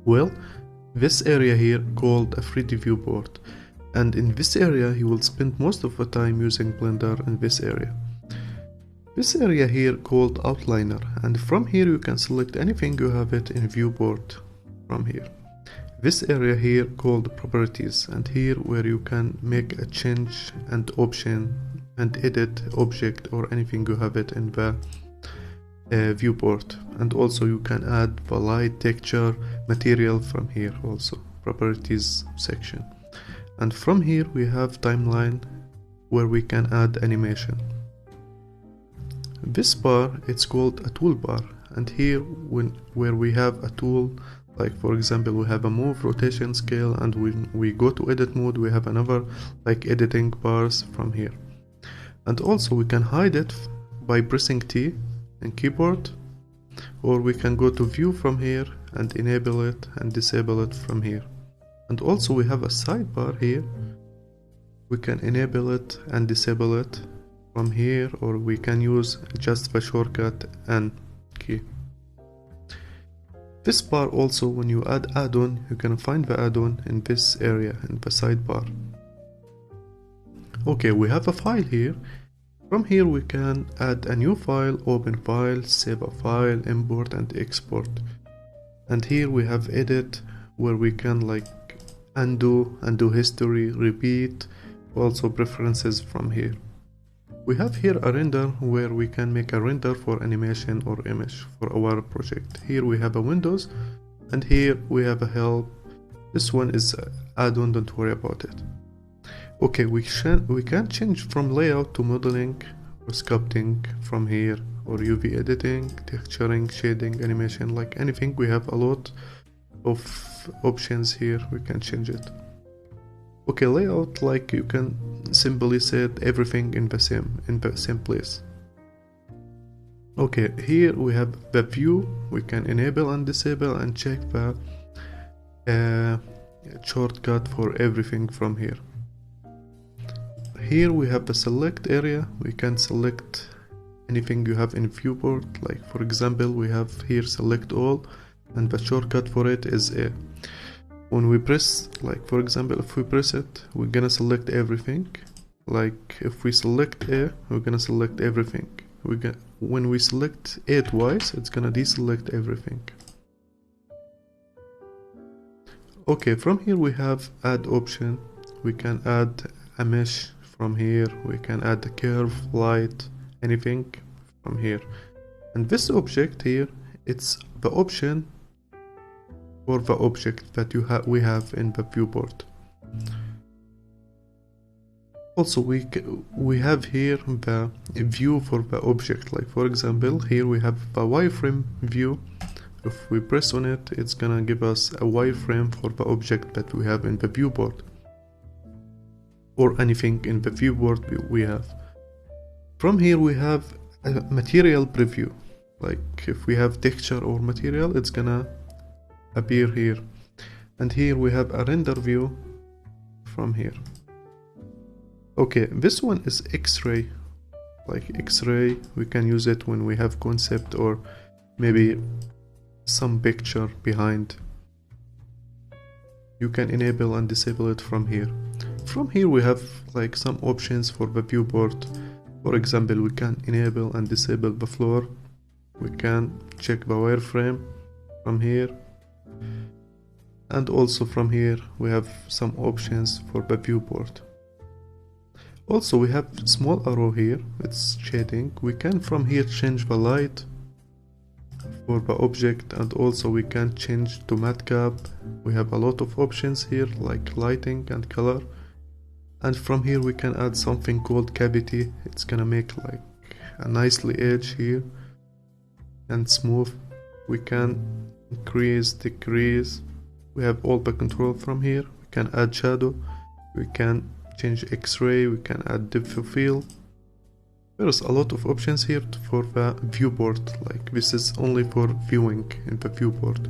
Well, this area here called a 3D viewport, and in this area you will spend most of the time using Blender in this area. This area here called outliner, and from here you can select anything you have it in viewport from here. This area here called properties, and here where you can make a change and option and edit object or anything you have it in the viewport. And also you can add the light, texture, material from here also, properties section. And from here we have timeline where we can add animation. This bar, it's called a toolbar, and here where we have a tool, like for example we have a move, rotation, scale, and when we go to edit mode we have another like editing bars from here. And also we can hide it by pressing T in keyboard, or we can go to view from here and enable it and disable it from here. And also we have a sidebar here, we can enable it and disable it from here, or we can use just the shortcut and key. This bar also, when you add add-on, you can find the add-on in this area in the sidebar. Okay, we have a file here. From here we can add a new file, open file, save a file, import and export. And here we have edit, where we can like undo history, repeat, also preferences from here. We have here a render where we can make a render for animation or image for our project. Here we have a Windows, and here we have a help. This one is add-on, don't worry about it. Okay, we can change from layout to modeling or sculpting from here, or UV editing, texturing, shading, animation, like anything. We have a lot of options here, we can change it. Okay, layout, like you can simply set everything in the same place. Okay, here we have the view, we can enable and disable and check the shortcut for everything from here. Here we have the select area, we can select anything you have in viewport, like for example we have here select all, and the shortcut for it is A. When we press, like for example if we press it, we're gonna select everything. Like if we select A, we're gonna select everything. When we select A twice, it's gonna deselect everything. Okay, from here we have add option. We can add a mesh from here, we can add a curve, light, anything from here. And this object here, it's the option for the object that we have in the viewport. Also we have here the view for the object, like for example here we have the wireframe view. If we press on it, it's gonna give us a wireframe for the object that we have in the viewport, or anything in the viewport we have. From here we have a material preview, like if we have texture or material, it's gonna appear here. And here we have a render view from here. Okay, this one is X-ray. Like X-ray, we can use it when we have concept or maybe some picture behind. You can enable and disable it from here. From here we have like some options for the viewport. For example, we can enable and disable the floor. We can check the wireframe from here. And also from here we have some options for the viewport. Also we have small arrow here, it's shading. We can from here change the light for the object, and also we can change to matcap. We have a lot of options here like lighting and color. And from here we can add something called cavity. It's gonna make like a nicely edge here and smooth. We can increase, decrease. We have all the control from here. We can add shadow, we can change X-ray, we can add depth of field. There's a lot of options here for the viewport, like this is only for viewing in the viewport.